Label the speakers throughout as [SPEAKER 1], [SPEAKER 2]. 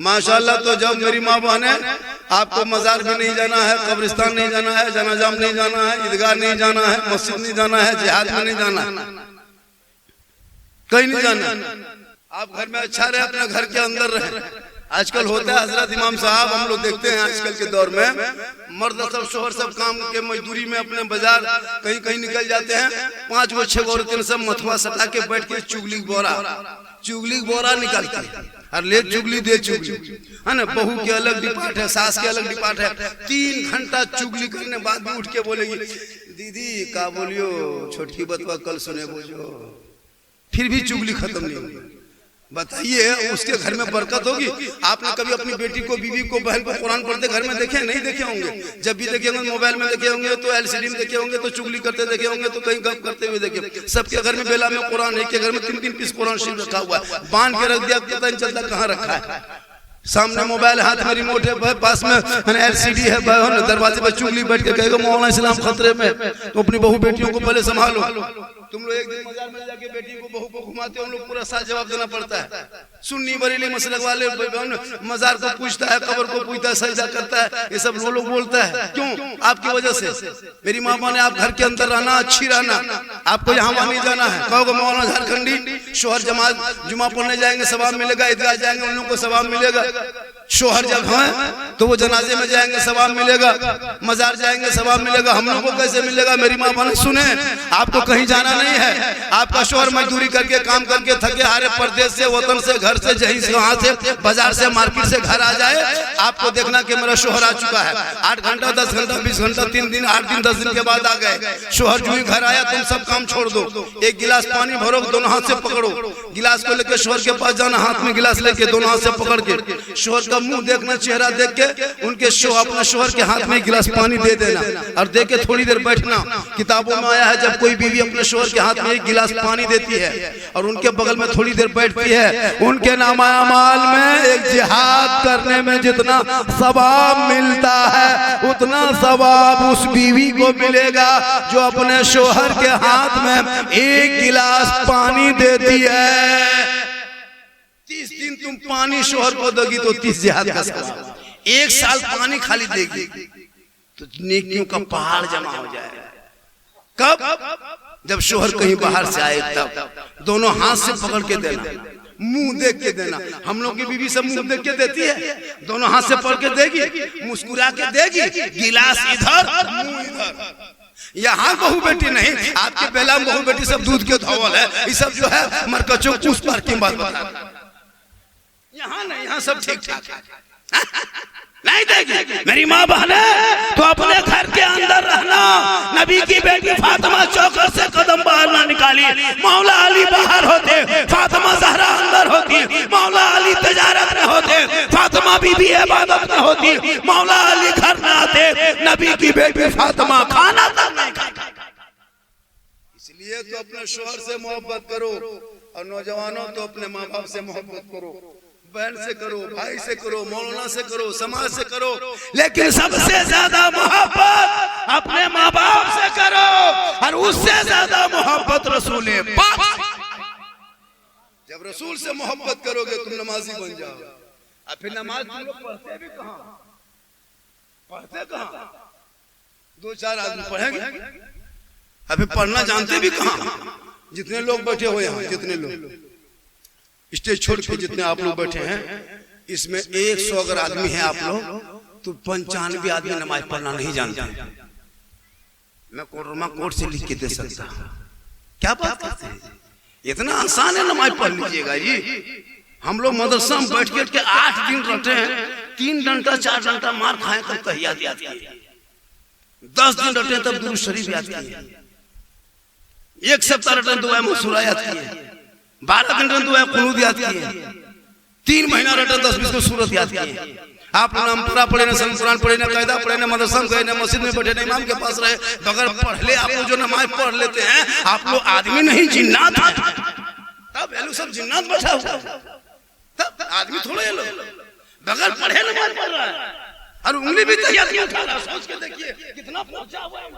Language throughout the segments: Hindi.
[SPEAKER 1] माशाल्लाह। तो जब मेरी माँ बहने आपको मजार भी नहीं जाना है, कब्रिस्तान नहीं जाना है, जनाजा में नहीं जाना है, ईदगाह नहीं जाना है, मस्जिद नहीं जाना है, जिहाद में नहीं जाना, कहीं नहीं जाना, आप घर में अच्छा रहे, अपने घर के अंदर रहे। आजकल होता है हजरत इमाम साहब, हम लोग देखते हैं आजकल के दौर में मर्द सब शोहर सब काम के मजदूरी में अपने बाजार कहीं कहीं निकल जाते हैं, 5 गो 6 गो औरतें सब मथुआ सटा के बैठ के चुगली बोरा निकालते हैं और ले चुगली दे चुगली है ना। बहू के अलग डिपार्ट है, सास के अलग डिपार्ट है। 3 घंटा चुगली करने बाद भी उठ के बोलेगी दीदी का बोलियो छोटकी बतवा कल सुने बोझो, फिर भी चुगली खत्म नहीं होगी। बताइए उसके घर में बरकत होगी? आपने कभी अपनी बेटी को, बीवी को, बहन को कुरान पढ़ते घर में देखे? नहीं देखे होंगे। जब भी देखे होंगे मोबाइल में देखे होंगे, तो एलसीडी में देखे होंगे, तो चुगली करते देखे होंगे, तो कहीं गप करते हुए देखे। सबके घर में बेला में कुरान है, के घर में 3-3 पीस कुरान शरीफ रखा हुआ है, बांध के रख दिया, पता नहीं चलता कहाँ रखा है। सामने मोबाइल, हाथ में रिमोट है, पास में एलसीडी है, दरवाजे पर चुगली बैठ के कहेगा मौलाना इस्लाम खतरे में, तो अपनी बहू बेटियों को पहले संभालो। तुम लोग एक दिन मजार में जाके बेटी को, बहू को घुमाते हो, हम लोग पूरा साथ जवाब देना पड़ता है। सुन्नी बरेली मसलक वाले मजार को पूछता है, कब्र को पूछता है, सजदा करता है, ये सब लोग बोलता है। क्यों? आपकी वजह से। मेरी माँ ने आप घर के अंदर रहना, अच्छी रहना, आपको यहाँ वहाँ नहीं जाना है। कहोगे मौलाना झारखंडी शोहर जमात जुमा पढ़ने जाएंगे सवाब मिलेगा, ईदगाह जाएंगे उन लोगों को सवाब मिलेगा। शोहर जब है तो वो जनाजे में जाएंगे सवाब मिलेगा, मजार जाएंगे सवाब मिलेगा, हम लोग को कैसे मिलेगा? मेरी माँ बहन सुने, आपको कहीं जाना नहीं है। आपका शोहर मजदूरी करके काम करके थके हारे परदेश से, वतन से, घर से, जहीं से, वहां से, बाजार से, मार्केट से घर आ जाए, आपको देखना कि मेरा शोहर आ चुका है। 8 घंटा 10 घंटा 20 घंटा 3 दिन 8 दिन 10 दिन के बाद आ गए। शोहर जो ही घर आया तुम सब काम छोड़ दो, एक गिलास पानी भरो, दोनों हाथ से पकड़ो, गिलास को लेकर शोहर के पास जाना, हाथ में गिलास लेके दोनों हाथ से पकड़ के शोहर का मुंह देखना, चेहरा देख के उनके अपने शोहर के हाथ में गिलास पानी दे देना और दे के थोड़ी देर बैठना। किताबों में आया है जब कोई बीवी अपने शोहर के हाथ में एक गिलास पानी देती है और उनके बगल में थोड़ी देर बैठती है, उनके नामा अमाल में एक जिहाद करने में जितना सवाब मिलता है उतना सवाब उस बीवी को मिलेगा जो अपने शोहर के हाथ में एक गिलास पानी देती है। 30 दिन तुम पानी शोहर को दोगी तो 30 जिहाद का सवाब। 1 साल पानी खाली देगी तो नेकियों का पहाड़ जमा हो जाएगा। कब? जब शोहर कहीं बाहर से आए तब दोनों हाथ से पकड़ के देना, मुंह देख के देना। हम लोग की बीवी सब मुंह देख के देती है, दोनों हाथ से पकड़ के देगी, मुस्कुरा के देगी, गिलास इधर मुंह इधर। यहाँ बहू बेटी नहीं, आपके बेला में बहू बेटी सब दूध के धोवल है, ये सब जो है मरकचों उस पार की बात बता। यहाँ नहीं, यहाँ सब ठीक ठाक है। नहीं देगी मेरी माँ बहन तो अपने घर के अंदर रहना। नबी की बेटी फातिमा चौकर से कदम बाहर ना निकाली, मौला अली बाहर होते, फातिमा जहरा अंदर होती, मौला अली तजारत में होते, फातिमा बीबी इबादत में होती, मौला अली घर में आते, नबी की बेटी फातिमा खाना तक नहीं खाती। इसलिए तो अपने शोहर से मोहब्बत करो और नौजवानों तो अपने माँ बाप से मोहब्बत करो, बहन से करो, भाई से करो, मौलाना से करो, समाज से करो, लेकिन सबसे ज्यादा मोहब्बत अपने माँ बाप से करो और उससे ज्यादा मोहब्बत रसूल पाक। जब रसूल से मोहब्बत करोगे तुम नमाजी बन जाओ। और फिर नमाज तुम लोग पढ़ते भी कहाँ? पढ़ते कहाँ? 2-4 आदमी पढ़ेंगे, अभी पढ़ना जानते भी कहाँ? जितने लोग बैठे हुए हैं, जितने लोग स्टेज छोड़ के जितने आप लोग बैठे हैं, इसमें 100 अगर आदमी है आप लोग तो 95 आदमी नमाज पढ़ना नहीं जानते। मैं कोर्ट से लिख के दे सकता हूँ। क्या बात करते हैं? इतना आसान है, नमाज पढ़ लीजिएगा जी। हम लोग मदरसा में बैठ के 8 दिन रटे हैं, 3 घंटा 4 घंटा मार खाए तब तहियात याद किए, 10 दिन रटे तब दुरूद शरीफ याद किए, 1 सप्ताह रटे दुआ मसूरा याद किए, 12 दिन रटन दुआ कुनूत याद किए, 3 महीना रटन 10-20 को सूरत याद किए। आप नाम पूरा पढ़े ना, सन कुरान पढ़े ना, कायदा पढ़े ना, मदरसा में गए ना, मस्जिद में बैठे ना, इमाम के पास रहे, बगैर पढ़ ले आप लोग जो नमाज पढ़ लेते हैं, आप लोग आदमी नहीं जिन्नात है। तब ये लोग सब जिन्नात बैठा हुआ, तब आदमी थोड़े ये लोग बगैर पढ़े नमाज पढ़ रहा है और उंगली भी तैयार नहीं उठा रहा। सोच के देखिए कितना पहुंचा हुआ है।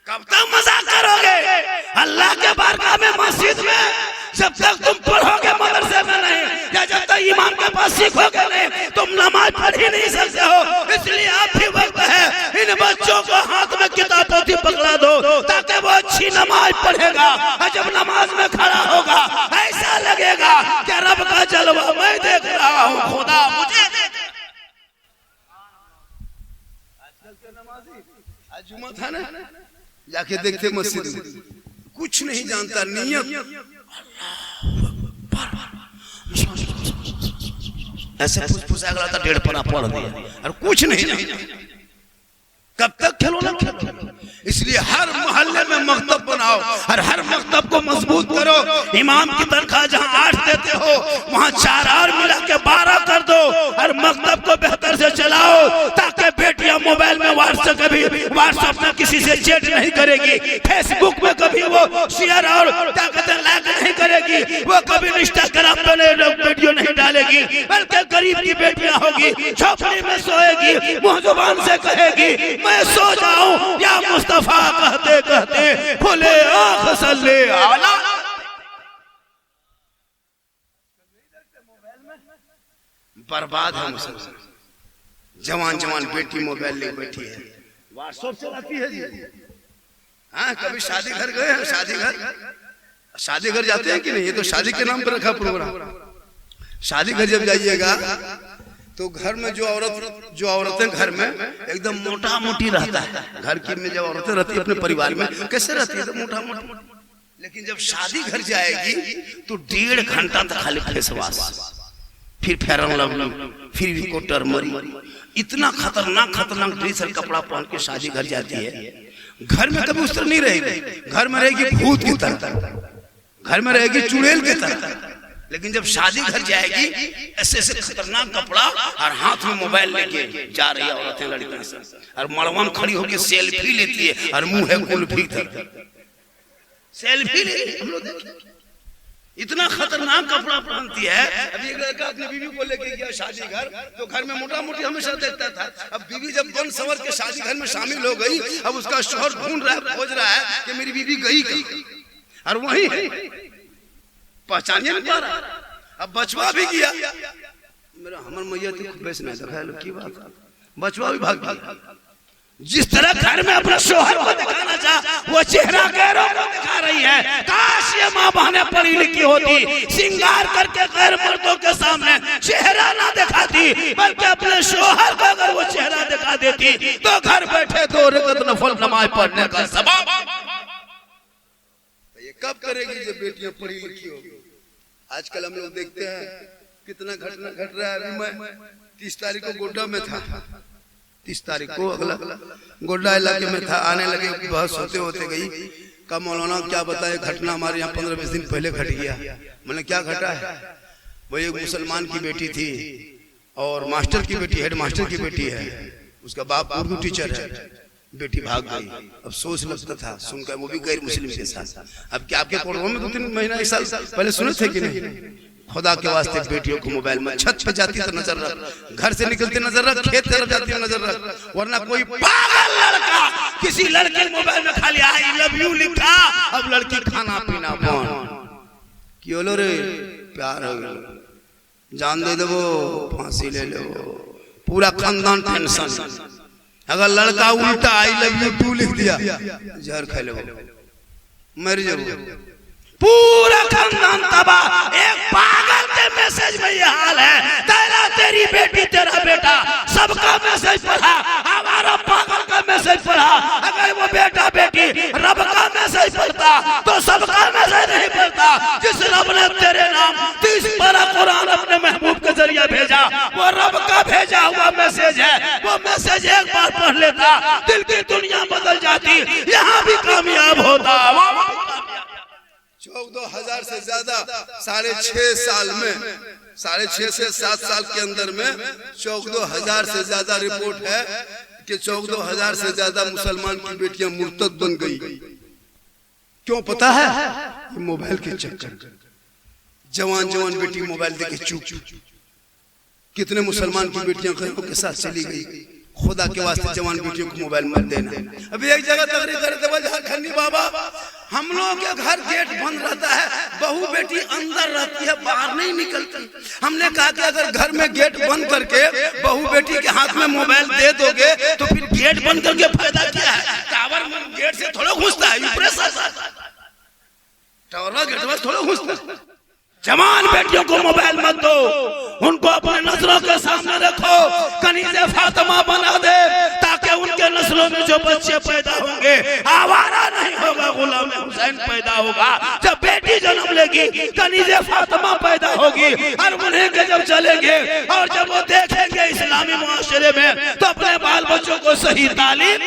[SPEAKER 1] कब तक मजाक करोगे? अल्लाह के बारगाह में, मस्जिद में जब तक तुम पढ़ोगे मदरसे में नहीं, या जब तक इमाम के पास सीखोगे नहीं, तुम नमाज पढ़ ही नहीं सकते हो। इसलिए आप भी वक्त है इन बच्चों को हाथ में किताब पोथी पकड़ा दो, ताकि वो अच्छी नमाज पढ़ेगा। और जब नमाज में खड़ा होगा ऐसा लगेगा कि रब का जलवा मैं देख रहा हूँ, खुदा मुझे देख। आज जुमा था ना, जाके देखते मस्जिद में, कुछ नहीं जानता, नियत ऐसे फुसफुसा गया था, 1.5 पना पढ़ दिया और कुछ नहीं जानता। कब तक खेलो ना खेलो। इसलिए हर मोहल्ले में मकतब बनाओ और हर मकतब को मजबूत करो। इमाम की तनख्वाह जहां 8 देते हो वहां 4 और मिला के 12 कर दो और मकतब को बेहतर से चलाओ, ताकि बेटियां मोबाइल में व्हाट्सएप में किसी से चैट नहीं करेगी, फेसबुक में कभी वो शेयर और क्या कहते हैं लाइक नहीं करेगी, वो कभी इंस्टाग्राम पे वीडियो नहीं डालेगी, बल्कि गरीब की बेटियां होगी, झोपड़ी में सोएगी, मुंह जुबान से कहेगी मैं सो जाऊं या मुस्तफा कहते कहते खुले आंख सल्ले आला। बर्बाद है मुसलमान। जवान जवान बेटी मोबाइल ले बैठी है, व्हाट्सएप चलाती है जी। हाँ, कभी शादी घर गए हैं? शादी घर जाते हैं कि नहीं? ये तो शादी के नाम पर रखा प्रोग्राम। शादी घर जब जाइएगा तो घर में जो औरतें घर में एकदम मोटा मोटी रहता है। घर की में जब औरतें रहती है अपने परिवार में कैसे रहती है? तो मोटा मोटा। लेकिन जब शादी घर जाएगी तो 1.5 घंटा तक खाली फेस वॉश, फिर फेयर एंड लवली, फिर को टर्मरी, इतना खतरनाक ड्रेस और कपड़ा पहन के शादी घर जाती है। घर में कभी उस तरह नहीं रहेगी, घर में रहेगी भूत की तरह, घर में रहेगी चुड़ैल की तरह। लेकिन जब शादी घर जाएगी ऐसे ऐसे खतरनाक कपड़ा और हाथ में मोबाइल लेके जा रही है औरतें, लड़कियां से, और मड़वा में खड़ी होकर सेल्फी लेती है और मुंह है कुल्फी तक सेल्फी ले। हम लोग इतना खतरनाक कपड़ा पहनती है। अभी एक लड़का अपनी बीवी को लेके गया शादी घर, तो घर में मोटा मोटी हमेशा देखता था। अब बीवी जब बन सवर के शादी घर में शामिल हो गई, अब उसका शौहर ढूंढ रहा है, खोज रहा है कि मेरी बीवी गई कहीं, और वही है, पहचानिए नहीं पा रहा। अब बचवा भी गया, मेरा हमर मैया तो बेस नहीं देखा की बात, बचवा भी भाग गया। जिस तरह घर में अपने शौहर को दिखाना चाहा, वो चेहरा गैरों को दिखा रही है। काश ये माँ बहनें पढ़ी लिखी होती, श्रृंगार करके गैर मर्दों के सामने चेहरा ना दिखाती, बल्कि अपने शौहर को अगर वो चेहरा दिखा देती तो घर बैठे 2 रकात नफल नमाज पढ़ने का सवाब। ये कब करेगी जब बेटियां पढ़ी लिखी होगी? आजकल हम लोग देखते हैं कितना घटना घट रहा है। अभी मैं 30 तारीख को गोड्डा में था, 30 तारीख को अगला गोड्डा इलाके में था। आने लगे, बहस होते गई, का मौलाना क्या बताए, घटना हमारे यहाँ 15-20 दिन पहले घट गया। मैंने क्या घटा है? वो एक मुसलमान की बेटी थी और मास्टर की बेटी, हेड मास्टर की बेटी है, उसका बाप उर्दू टीचर है, बेटी भाग गई। अब सोच लगता था सुनकर, वो भी गैर मुस्लिम के साथ। अब क्या आपके प्रोग्राम में 2-3 महीना 1 साल पहले सुने थे कि नहीं? खुदा के वास्ते बेटियों को मोबाइल में, छत पे जाती तो नजर रख, घर से निकलती नजर रख, खेत तरफ जाती है नजर रख, वरना कोई पागल लड़का किसी लड़के मोबाइल में खाली आई लव यू लिखा, अब लड़की खाना पीना बंद। क्यों लो रे, प्यार हो गया, जान दे दो, फांसी ले लो, पूरा खानदान टेंशन। अगर लड़का उल्टा आई लव यू 2 लिख दिया, जहर खा लो, मर जाओ, पूरा खानदान तबाह। एक पागल के मैसेज में ये हाल है, तेरा तेरी बेटी तेरा बेटा सबका मैसेज पढ़ा, हमारा पागल का मैसेज पढ़ा। अगर वो बेटा बेटी रब का मैसेज पढ़ता तो सबका मैसेज नहीं पढ़ता। जिस रब ने तेरे नाम 30 पारा कुरान अपने महबूब के जरिए भेजा, वो रब का भेजा हुआ मैसेज है। वो मैसेज एक बार पढ़ लेता, दिल की दुनिया बदल जाती, यहाँ भी कामयाब होता। 14,000 से ज्यादा 6.5 साल में, 6.5 से 7 साल के अंदर में 14,000 से ज्यादा रिपोर्ट है कि 14,000 से ज्यादा मुसलमान की बेटियां मुर्तद बन गई। क्यों पता है? ये मोबाइल के चक्कर। जवान जवान बेटी मोबाइल देके चुप। कितने मुसलमान की बेटियां घरों के साथ चली गई, खुदा के वास्ते जवान बेटियों को मोबाइल मत देना। अभी एक जगह तकरीर कर रहे थे झारखंडी बाबा, हम लोग के घर गेट बंद रहता है, बहू बेटी अंदर रहती है, बाहर नहीं निकलती। हमने कहा कि अगर घर में गेट बंद करके बहू बेटी के हाथ में मोबाइल दे दोगे तो फिर गेट बंद करके फायदा क्या है? टावर गेट से थोड़ा घुसता है, टावर गेट में थोड़ा घुसता है। जवान बेटियों को मोबाइल मत दो, उनको अपने नस्लों के सामने रखो, कनीज़े फातिमा बना दे ताकि उनके नस्लों में जो बच्चे पैदा होंगे आवारा नहीं होगा, गुलाम हुसैन पैदा होगा। जब बेटी जन्म लेगी कनीज़े फातिमा पैदा होगी, और उन्हें के जब चलेंगे और जब वो देखेंगे इस्लामी मुआशरे में तो अपने बाल बच्चों को सही तालीम